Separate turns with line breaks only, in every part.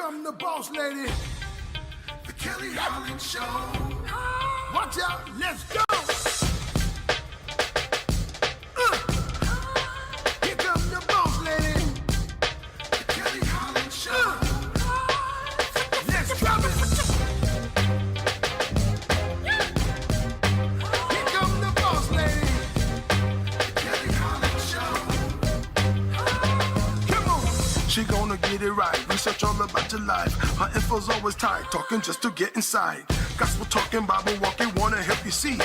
come the boss lady, the Kelly Holland Show. Watch out, let's go. Here come the boss lady, the Kelly Holland Show. Let's drop it. Here come the boss lady, the Kelly Holland Show. Come on. She gonna get it right, research all about your life. Her info's always tight, talking just to get inside. Gospel talking, Bible walking, wanna help you see.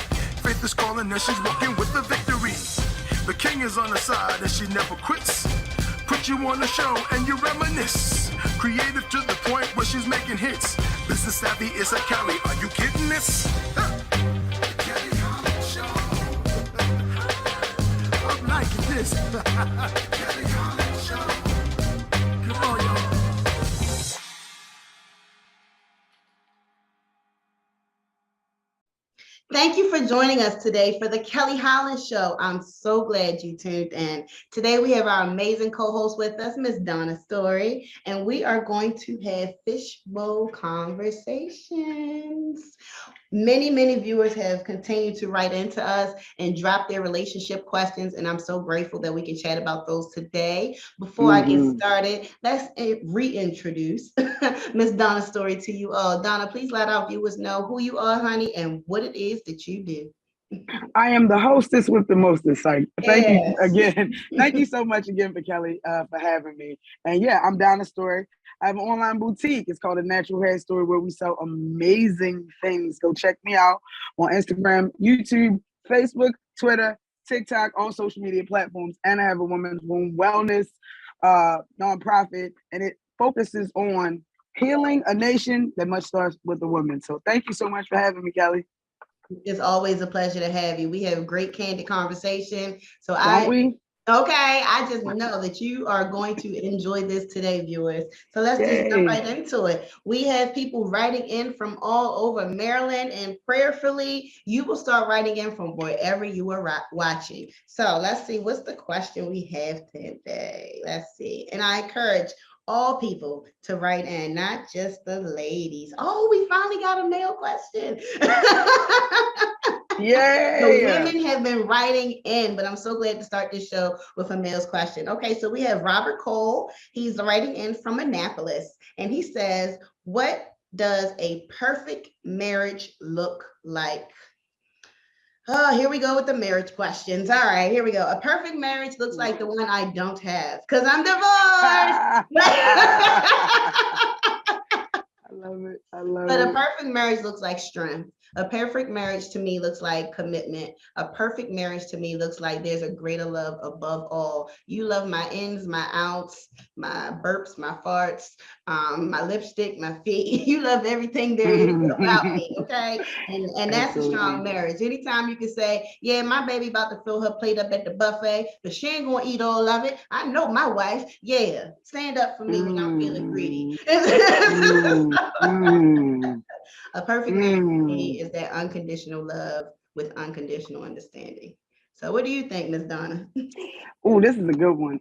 Faith is calling and she's walking with the victory. The king is on her side and she never quits. Put you on the show and you reminisce. Creative to the point where she's making hits. Business savvy is a Kelly, are you kidding this? Kelly Holland Show. I'm liking this. Kelly Holland Show. Come on, y'all.
Thank you for joining us today for the Kelly Holland Show. I'm so glad you tuned in. Today we have our amazing co-host with us, Miss Donna Story, and we are going to have fishbowl conversations. Many viewers have continued to write into us and drop their relationship questions, and I'm so grateful that we can chat about those today. Before I get started, let's reintroduce Miss Donna Story to you all. Donna, please let our viewers know who you are, honey, and what it is that you do.
I am the hostess with the mostest. Thank you again. Thank you so much again for Kelly for having me. And yeah, I'm Donna Story. I have an online boutique. It's called A Natural Hair Story, where we sell amazing things. Go check me out on Instagram, YouTube, Facebook, Twitter, TikTok, all social media platforms. And I have a women's womb wellness nonprofit, and it focuses on healing a nation that much starts with the woman. So thank you so much for having me, Kelly.
It's always a pleasure to have you. We have great candid conversation. So I just know that you are going to enjoy this today, viewers. So let's just jump right into it. We have people writing in from all over Maryland, and prayerfully, you will start writing in from wherever you are watching. So let's see, what's the question we have today? Let's see. And I encourage all people to write in, not just the ladies. Oh, we finally got a male question.
Yay!
The women have been writing in, but I'm so glad to start this show with a male's question. Okay, so we have Robert Cole. He's writing in from Annapolis, and he says, what does a perfect marriage look like? Oh, here we go with the marriage questions. All right, here we go. A perfect marriage looks like the one I don't have because I'm divorced.
I love it. I love
But
it.
a perfect marriage looks like strength. A perfect marriage to me looks like commitment. A perfect marriage to me looks like there's a greater love above all. You love my ins, my outs, my burps, my farts, my lipstick, my feet. You love everything there is about me, okay? And that's a strong marriage. Anytime you can say, yeah, my baby about to fill her plate up at the buffet, but she ain't gonna eat all of it. I know my wife, yeah, stand up for me when I'm feeling greedy. A perfect marriage to me is that unconditional love with unconditional understanding. So what do you think, Ms. Donna?
Oh, this is a good one.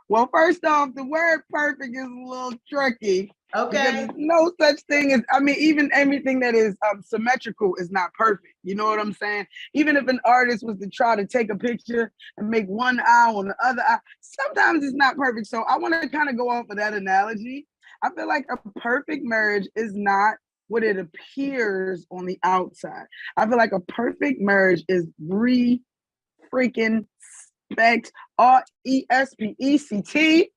Well, first off, the word perfect is a little tricky.
Okay.
Because there's no such thing as, even everything that is symmetrical is not perfect. You know what I'm saying? Even if an artist was to try to take a picture and make one eye on the other eye, sometimes it's not perfect. So I want to kind of go off of that analogy. I feel like a perfect marriage is not what it appears on the outside. I feel like a perfect marriage is freaking respect, RESPECT.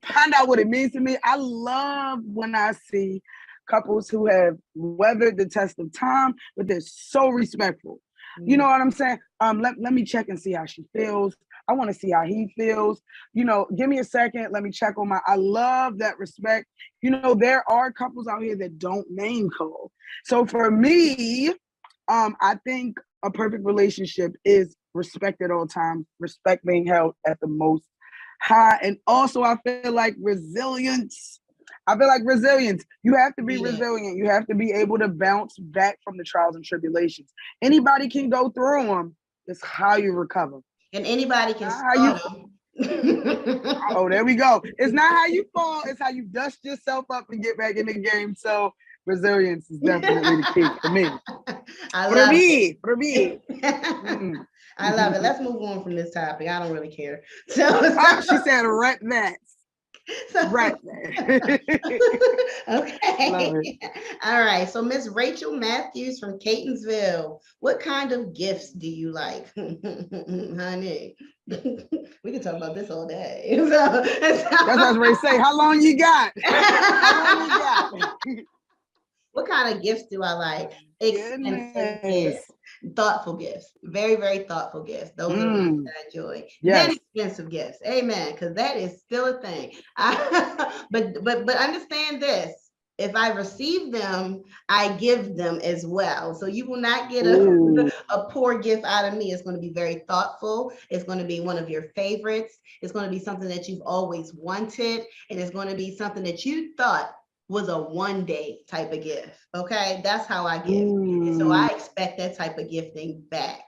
Find out what it means to me. I love when I see couples who have weathered the test of time, but they're so respectful. You know what I'm saying? Let me check and see how she feels. I want to see how he feels. You know, give me a second. Let me check on I love that respect. You know, there are couples out here that don't name call. So for me, I think a perfect relationship is respect at all times, respect being held at the most high. And also I feel like resilience. You have to be resilient. You have to be able to bounce back from the trials and tribulations. Anybody can go through them. It's how you recover.
And anybody can start them.
Oh, there we go. It's not how you fall, it's how you dust yourself up and get back in the game. So resilience is definitely the key for me.
I love it.
For me.
I love it. Let's move on from this topic. I don't really care. So
she said right that. Right there.
Okay. All right. So Miss Rachel Matthews from Catonsville, what kind of gifts do you like? Honey, we can talk about this all day.
That's what I was ready to say. How long you got? How long you got?
What kind of gifts do I like? Expensive gifts, thoughtful gifts, very, very thoughtful gifts. Those are the ones that I enjoy. Yes. Then expensive gifts, amen, because that is still a thing. But understand this: if I receive them, I give them as well. So you will not get a poor gift out of me. It's going to be very thoughtful. It's going to be one of your favorites. It's going to be something that you've always wanted, and it's going to be something that you thought was a one-day type of gift. Okay, that's how I give. And so I expect that type of gifting back.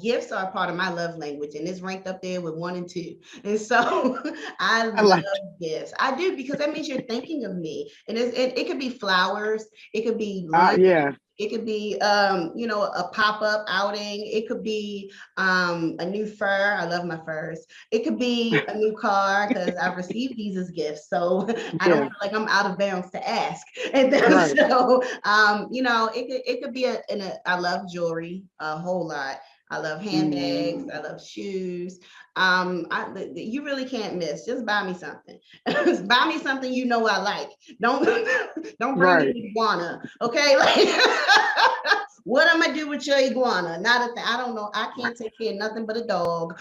Gifts are part of my love language, and it's ranked up there with 1 and 2. And so I love gifts. I do, because that means you're thinking of me. And it could be flowers, it could be lunch, it could be a pop-up outing, it could be a new fur. I love my furs. It could be a new car, because I've received these as gifts, so I don't feel like I'm out of bounds to ask. And then so it could be I love jewelry a whole lot. I love handbags. I love shoes. You really can't miss. Just buy me something. Buy me something you know I like. Don't bring me iguana. Okay, like what I'm gonna do with your iguana? Not a thing. I don't know. I can't take care of nothing but a dog.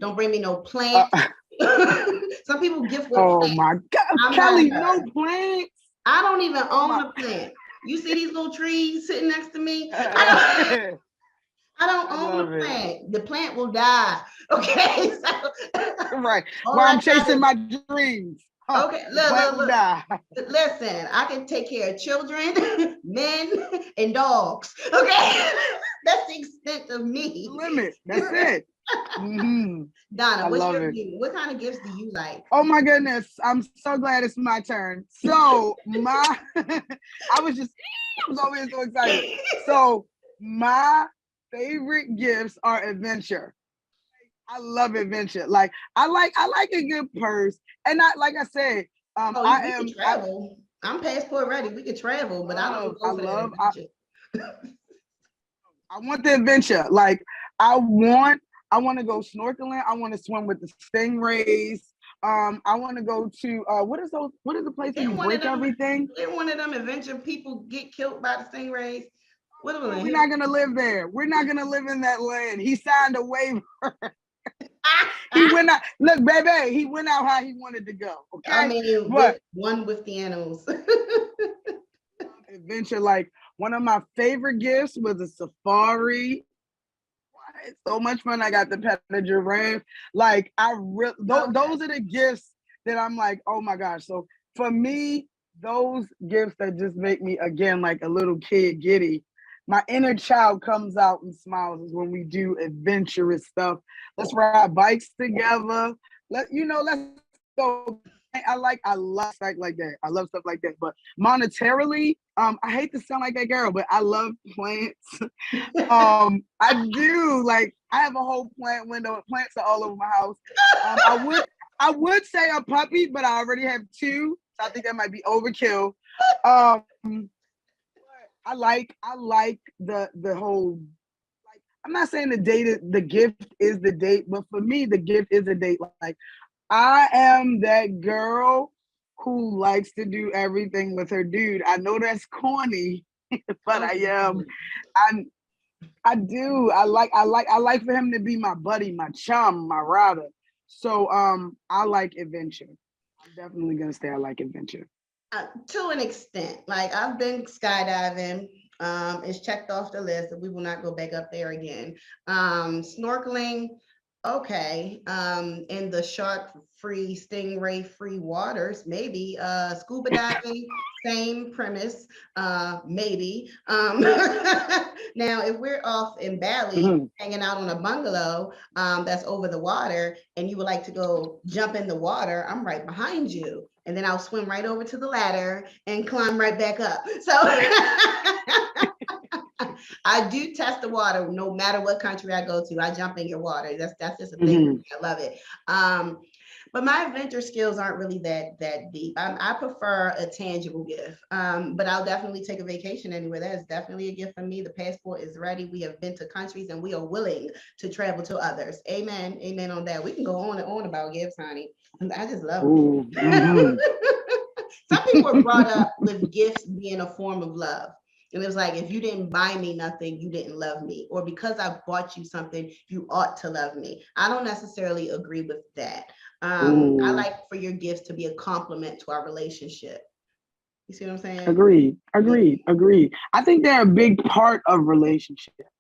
Don't bring me no plant. Some people gift with plants.
My God, Kelly, no plants.
I don't even own a plant. You see these little trees sitting next to me? I don't own the plant. The plant will die. Okay. So,
right. While I'm chasing my dreams.
Okay. Look. Listen, I can take care of children, men, and dogs. Okay. That's the extent of me.
Limit. That's it.
Donna, what's your view? What kind of gifts do you like?
Oh my goodness. I'm so glad it's my turn. So I was always so excited. So my favorite gifts are adventure. I love adventure. Like I like a good purse, and like I said,
can travel. I'm passport ready. We could travel, but I don't go for that adventure.
I want the adventure. Like I want to go snorkeling. I want to swim with the stingrays. I want to go to what is the place where you break everything?
They're one of them adventure people get killed by the stingrays.
We're not gonna live there. We're not gonna live in that land. He signed a waiver. He went out. Look, baby, he went out how he wanted to go. Okay.
I mean, one with the animals.
Adventure, like one of my favorite gifts was a safari. It's so much fun. I got to pet a giraffe. Like those are the gifts that I'm like, oh my gosh. So for me, those gifts that just make me again like a little kid giddy. My inner child comes out and smiles is when we do adventurous stuff. Let's ride bikes together. Let's go. I love stuff like that. I love stuff like that. But monetarily, I hate to sound like that girl, but I love plants. I do. Like I have a whole plant window. Plants are all over my house. I would say a puppy, but I already have 2. So I think that might be overkill. I like the whole, like, I'm not saying the gift is the date, but for me, the gift is a date. Like, I am that girl who likes to do everything with her dude. I know that's corny, but I am. I do. I like for him to be my buddy, my chum, my rider. So I like adventure. I'm definitely gonna say I like adventure.
To an extent, like I've been skydiving. It's checked off the list, and we will not go back up there again. Snorkeling, Okay, in the shark-free, stingray-free waters, maybe. Scuba diving, same premise, maybe. Now, if we're off in Bali, hanging out on a bungalow that's over the water, and you would like to go jump in the water, I'm right behind you. And then I'll swim right over to the ladder and climb right back up. So I do test the water no matter what country I go to. I jump in your water. That's just a thing. I love it. But my adventure skills aren't really that deep. I prefer a tangible gift. But I'll definitely take a vacation anywhere. That is definitely a gift for me. The passport is ready. We have been to countries and we are willing to travel to others. Amen. Amen on that. We can go on and on about gifts, honey. I just love them. Some people were brought up with gifts being a form of love. And it was like, if you didn't buy me nothing, you didn't love me. Or because I bought you something, you ought to love me. I don't necessarily agree with that. I like for your gifts to be a compliment to our relationship. You see what I'm saying?
Agreed. I think they're a big part of relationships.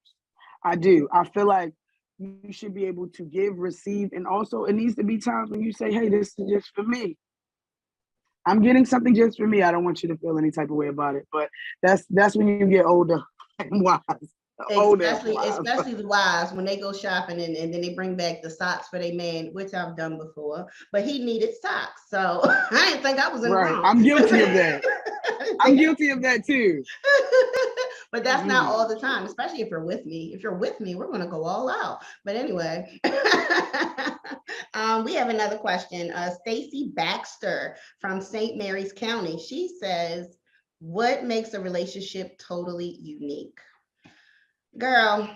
I do. I feel like you should be able to give, receive, and also it needs to be times when you say, hey, this is just for me. I'm getting something just for me. I don't want you to feel any type of way about it. But that's when you get older and wise.
Especially the wives when they go shopping and then they bring back the socks for their man, which I've done before. But he needed socks, so I didn't think I was in the wrong.
I'm guilty of that. I'm guilty of that too.
But that's not all the time, especially if you're with me. If you're with me, we're gonna go all out. But anyway, we have another question. Stacy Baxter from St. Mary's County. She says, "What makes a relationship totally unique?" Girl,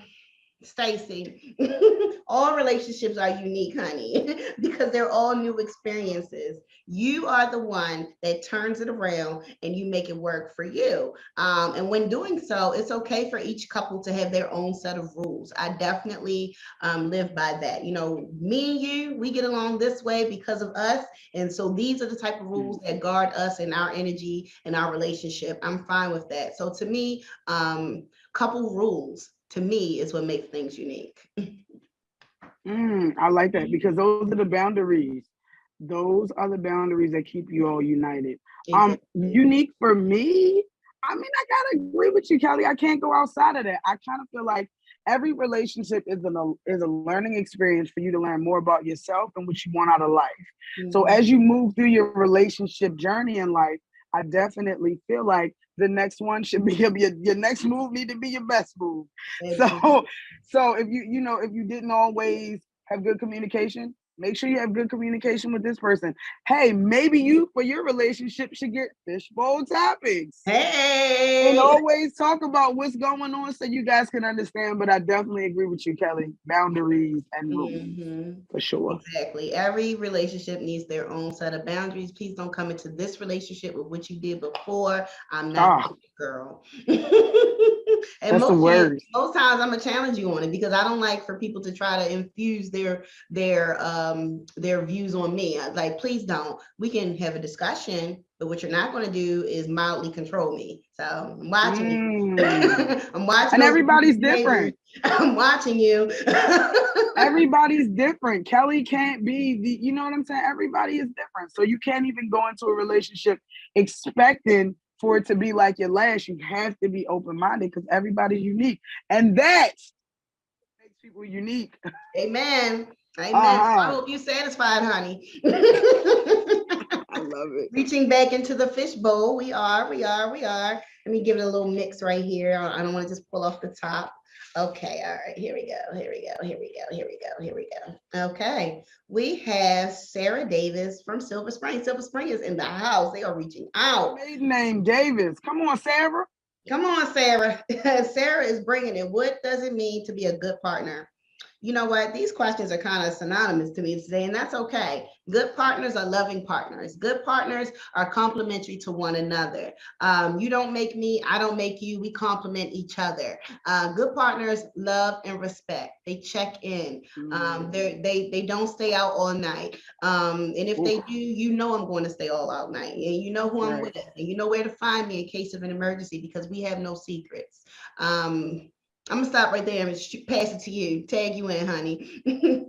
Stacy, all relationships are unique, honey, because they're all new experiences. You are the one that turns it around and you make it work for you. And when doing so, it's okay for each couple to have their own set of rules. I definitely live by that. You know, me and you, we get along this way because of us. And so these are the type of rules that guard us and our energy and our relationship. I'm fine with that. So to me, couple rules to me is what makes things unique.
I like that because those are the boundaries. Those are the boundaries that keep you all united. Exactly. Unique for me, I mean, I gotta agree with you, Kelly. I can't go outside of that. I kind of feel like every relationship is a learning experience for you to learn more about yourself and what you want out of life. So as you move through your relationship journey in life, I definitely feel like the next one should be your next move need to be your best move. So if you didn't always have good communication, make sure you have good communication with this person. Hey, maybe you for your relationship should get fishbowl topics.
Hey,
and always talk about what's going on so you guys can understand. But I definitely agree with you, Kelly. Boundaries and rules for sure.
Exactly. Every relationship needs their own set of boundaries. Please don't come into this relationship with what you did before. I'm not your girl. And
that's
most times I'm gonna challenge you on it because I don't like for people to try to infuse their views on me. Like, please don't. We can have a discussion, but what you're not going to do is mildly control me. So I'm watching you. I'm watching.
And everybody's different.
I'm watching you.
Everybody's different. Kelly can't be you know what I'm saying? Everybody is different. So you can't even go into a relationship expecting for it to be like your last. You have to be open-minded because everybody's unique. And that makes people unique.
Amen. I hope you're satisfied, honey.
I love it.
Reaching back into the fishbowl. We are. Let me give it a little mix right here. I don't want to just pull off the top. Okay, all right, here we go. Okay, we have Sarah Davis from Silver Spring. Silver Spring is in the house. They are reaching out.
Maiden name Davis. Come on, Sarah.
Come on, Sarah. Sarah is bringing it. What does it mean to be a good partner? You know what? These questions are kind of synonymous to me today, and that's okay. Good partners are loving partners. Good partners are complementary to one another. You don't make me, I don't make you. We complement each other. Good partners love and respect. They check in. They don't stay out all night. And if they do, you know I'm going to stay all out night, and you know who I'm with, and you know where to find me in case of an emergency because we have no secrets. I'm gonna stop right there and pass it to you. Tag you in, honey.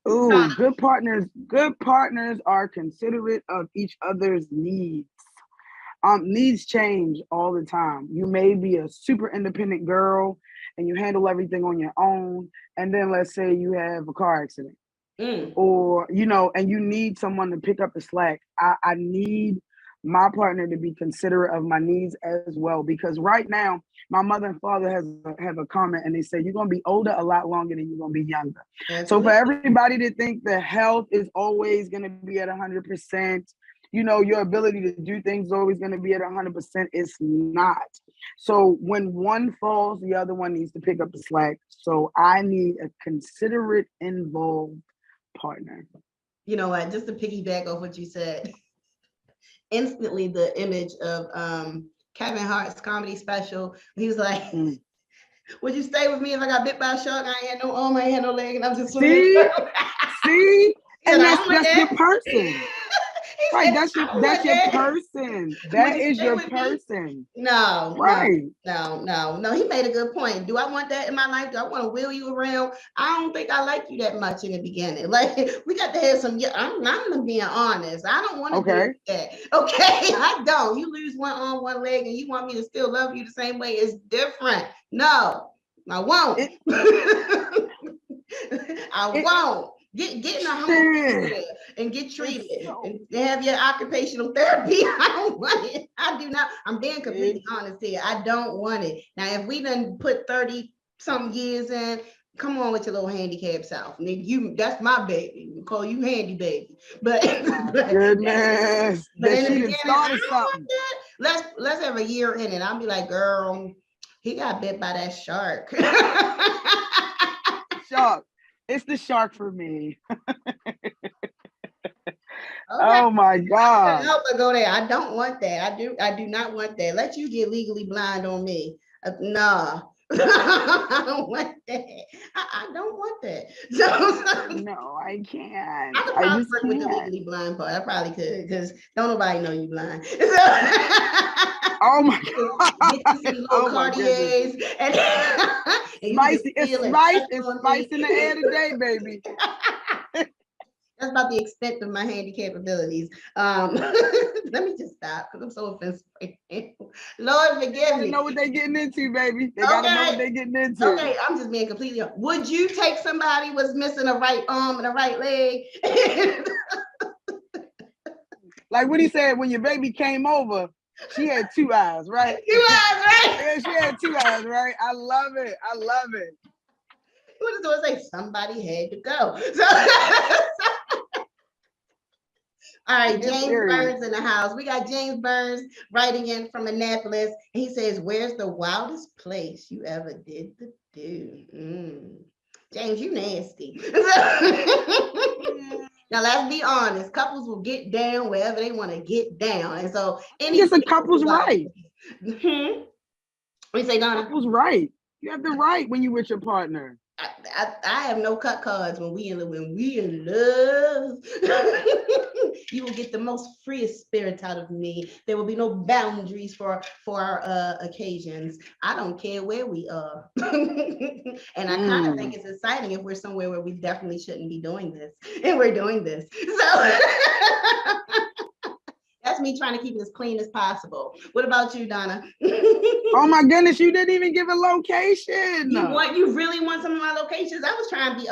Ooh, good partners are considerate of each other's needs. Needs change all the time. You may be a super independent girl and you handle everything on your own. And then let's say you have a car accident or, and you need someone to pick up the slack. I need my partner to be considerate of my needs as well, because right now my mother and father have a comment and they say, you're going to be older a lot longer than you're going to be younger. Absolutely. So for everybody to think that health is always going to be at 100%, your ability to do things is always going to be at 100%. It's not. So when one falls, the other one needs to pick up the slack. So I need a considerate, involved partner.
You know what? Just to piggyback off what you said, instantly the image of Kevin Hart's comedy special. He was like, would you stay with me if I got bit by a shark? I ain't had no arm, I ain't had no leg, and I'm just
see, and that's your person. Right, that's your person. That is your person.
No,
right.
No. He made a good point. Do I want that in my life? Do I want to wheel you around? I don't think I like you that much in the beginning. Like, we got to have some. I'm being honest. I don't want to do that. Okay, I don't. You lose one arm, one leg, and you want me to still love you the same way? It's different. No, I won't. I won't. Get in a home and get treated and have your occupational therapy. I don't want it. I do not. I'm being completely honest here. I don't want it. Now, if we done put 30-some years in, come on with your little handicap self. That's my baby. We call you handy baby. But
goodness.
But in the beginning, I don't want that. Let's have a year in it. I'll be like, girl, he got bit by that shark.
Shark. It's the shark for me. Oh my God.
I help her go there. I don't want that. I do not want that. Let you get legally blind on me. Nah. I don't want that. I don't want that. So,
no, I can't.
I could probably work with the legally blind part. I probably could, because don't nobody know you blind. So,
oh my God.
Get you some little Cartiers and
spicy. It's spice in the air today, baby.
That's about the extent of my handicap abilities. Let me just stop because I'm so offensive. Lord, forgive me.
They know what they're getting into, baby. They gotta know what they're getting into.
Okay, I'm just being completely honest. Would you take somebody was missing a right arm and a right leg?
Like what he said, when your baby came over, she had 2 eyes, right?
2 eyes, right?
Yeah, she had 2 eyes, right? I love it.
What does it say? Somebody had to go. All right, James Burns in the house. We got James Burns writing in from Annapolis. He says, where's the wildest place you ever did the do? James, you nasty. Now, let's be honest. Couples will get down wherever they want to get down. And so,
it's a couple's right.
What do you say, Donna?
Couple's right. You have the right when you're with your partner.
I have no cut cards when we in love. You will get the most freest spirit out of me. There will be no boundaries for our occasions. I don't care where we are. And I kind of think it's exciting if we're somewhere where we definitely shouldn't be doing this, and we're doing this. So that's me trying to keep it as clean as possible. What about you, Donna?
Oh my goodness, you didn't even give a location.
You really want some of my locations? I was trying to be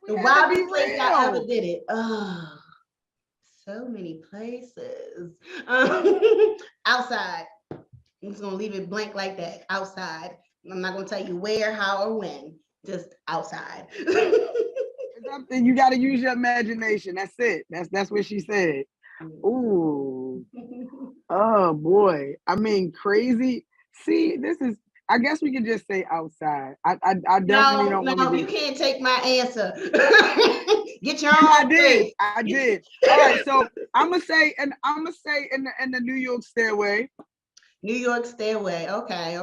the wildest place I ever did it. Oh, so many places. Outside. I'm just gonna leave it blank like that. Outside. I'm not gonna tell you where, how, or when. Just outside.
You got to use your imagination. That's it. That's what she said. Ooh. Oh boy. I mean, crazy. See, I guess we could just say outside. I definitely don't want to.
No, you can't take my answer. Get your own.
I did. All right, so I'm gonna say in the New York Stairway.
New York Stairway. Okay.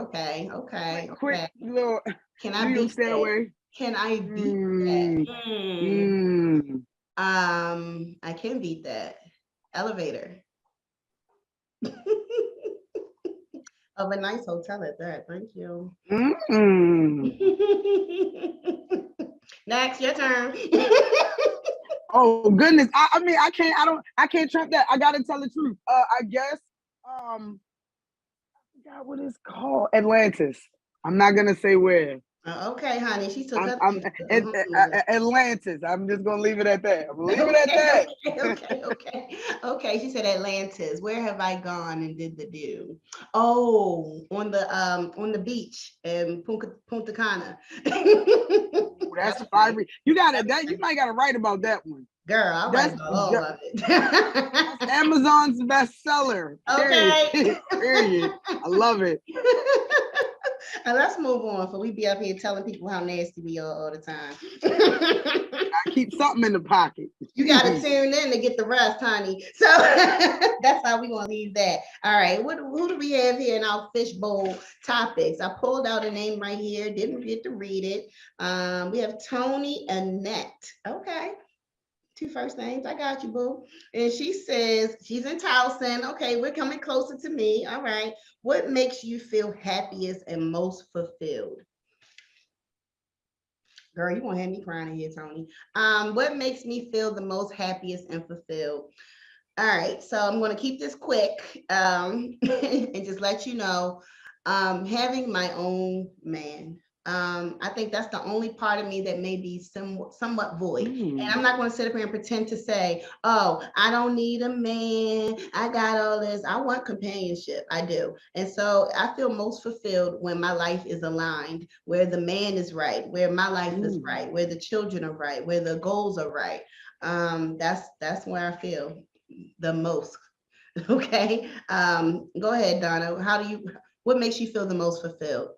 Quick little.
Can I beat that? Can I beat that? I can beat that. Elevator. Of a nice hotel at that. Thank you. Next, your turn.
Oh goodness. I mean, I can't trump that. I gotta tell the truth. I guess I forgot what it's called. Atlantis. I'm not gonna say where.
Okay, honey. She took her
Atlantis. I'm just gonna leave it at that.
Okay. She said Atlantis. Where have I gone and did the do? Oh, on the beach in Punta Cana.
That's fiery. You might gotta write about that one.
Girl, I'll write about all of it.
That's Amazon's bestseller.
Okay.
Period. I love it.
And let's move on, for we be up here telling people how nasty we are all the time.
I keep something in the pocket.
You got to tune in to get the rest, honey. So that's how we gonna leave that. All right, who do we have here in our fishbowl topics? I pulled out a name right here, didn't get to read it. We have Tony Annette. Okay. 2 first names. I got you, boo. And she says she's in Towson. Okay, we're coming closer to me. All right. What makes you feel happiest and most fulfilled? Girl, you won't have me crying in here, Tony. What makes me feel the most happiest and fulfilled? All right, so I'm going to keep this quick and just let you know, having my own man. I think that's the only part of me that may be somewhat void. And I'm not going to sit up here and pretend to say, oh, I don't need a man. I got all this. I want companionship. I do. And so I feel most fulfilled when my life is aligned, where the man is right, where my life is right, where the children are right, where the goals are right. That's where I feel the most. Okay. Go ahead, Donna. What makes you feel the most fulfilled?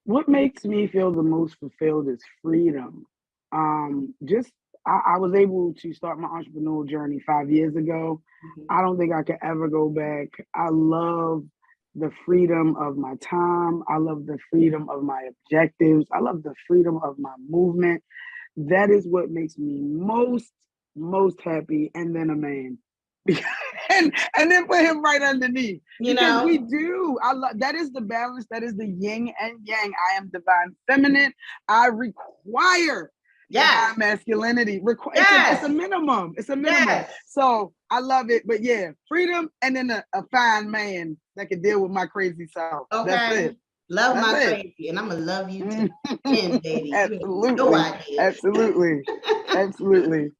What makes me feel the most fulfilled is freedom. I was able to start my entrepreneurial journey 5 years ago. I don't think I could ever go back. I love the freedom of my time. I love the freedom of my objectives. I love the freedom of my movement. That is what makes me most happy. And then a man. and then put him right underneath. Because we do. That is the balance. That is the yin and yang. I am divine feminine. I require divine masculinity. It's a minimum. It's a minimum. Yes. So I love it. But yeah, freedom and then a fine man that can deal with my crazy self. Okay. That's it.
Love my crazy, and I'm gonna love you to the end, baby.
Absolutely.
No idea.
Absolutely. Absolutely.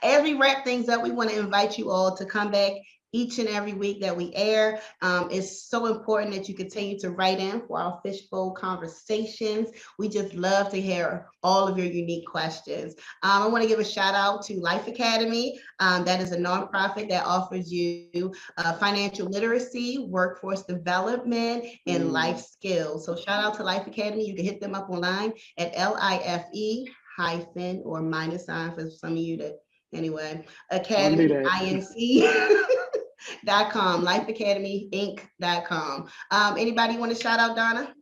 As we wrap things up, we want to invite you all to come back each and every week that we air. It's so important that you continue to write in for our fishbowl conversations. We just love to hear all of your unique questions. I want to give a shout out to Life Academy. That is a nonprofit that offers you financial literacy, workforce development, and life skills. So shout out to Life Academy. You can hit them up online at LIFE- or minus sign for some of you that, anyway, Academy, INC.com, lifeacademyinc.com. Anybody want to shout out, Donna?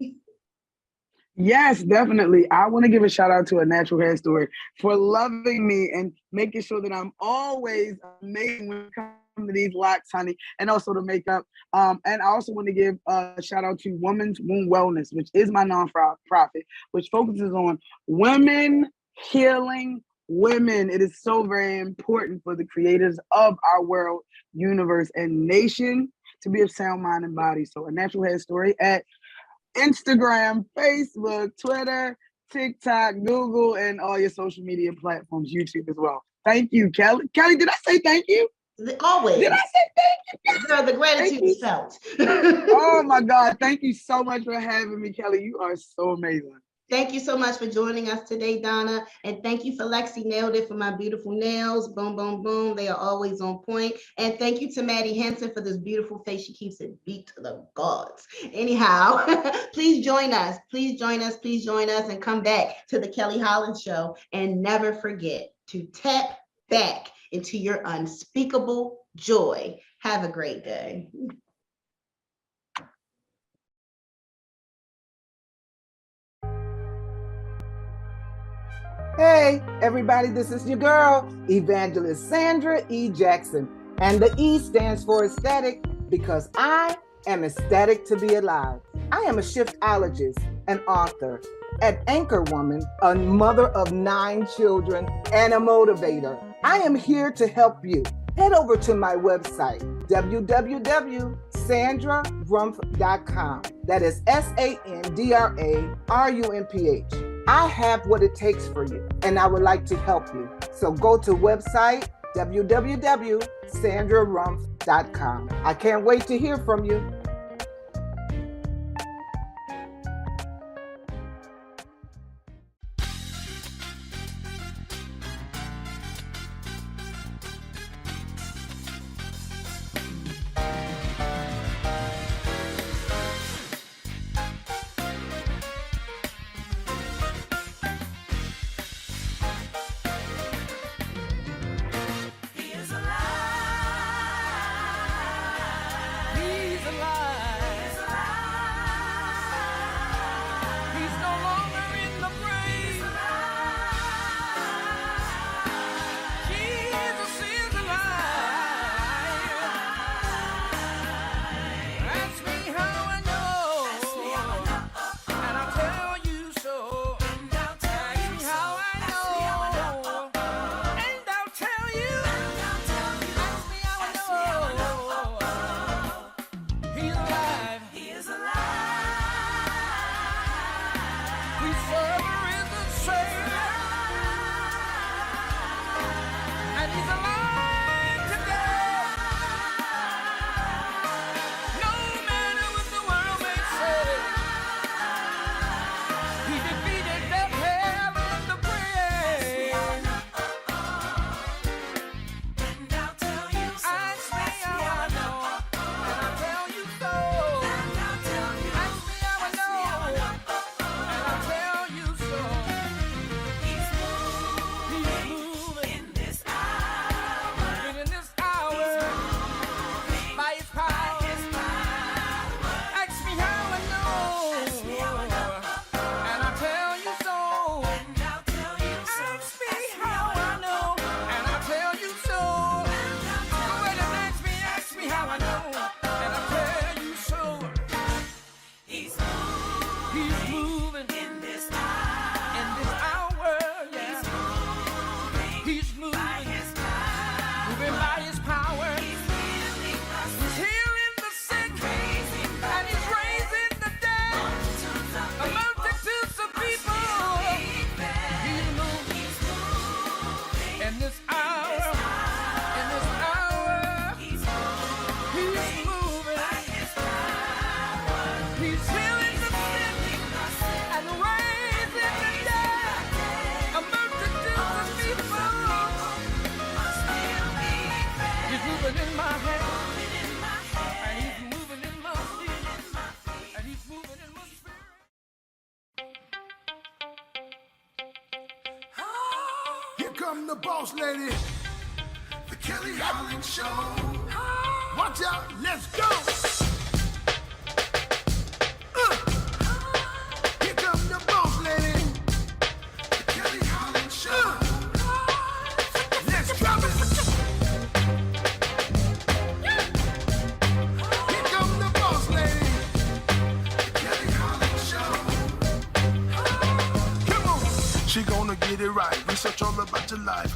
Yes, definitely. I want to give a shout out to A Natural Hair Story for loving me and making sure that I'm always amazing when it comes to these locks, honey, and also the makeup. And I also want to give a shout out to Women's Womb Wellness, which is my nonprofit, which focuses on women healing women. It is so very important for the creators of our world, universe, and nation to be of sound mind and body. So A Natural Hair Story at Instagram, Facebook, Twitter, TikTok, Google, and all your social media platforms, YouTube as well. Thank you, Kelly. Kelly, did I say thank you?
Always.
Did I say thank you?
Girl, the gratitude is felt.
Oh my God. Thank you so much for having me, Kelly. You are so amazing.
Thank you so much for joining us today, Donna. And thank you for Lexi Nailed It for my beautiful nails. Boom, boom, boom. They are always on point. And thank you to Maddie Henson for this beautiful face. She keeps it beat to the gods. Anyhow, please join us. Please join us. Please join us and come back to the Kelly Holland Show. And never forget to tap back into your unspeakable joy. Have a great day.
Hey, everybody, this is your girl, Evangelist Sandra E. Jackson. And the E stands for ecstatic because I am ecstatic to be alive. I am a shiftologist, an author, an anchor woman, a mother of 9 children, and a motivator. I am here to help you. Head over to my website, www.sandrarumph.com. That is SANDRARUMPH. I have what it takes for you, and I would like to help you. So go to website www.sandrarumph.com. I can't wait to hear from you.
Come the boss lady, the Kelly Holland Show. Watch out, let's go. Here come the boss lady, the Kelly Holland Show. Let's drop it. Here come the boss lady, the Kelly Holland Show. Come on, she gonna get it right. Research all about your life.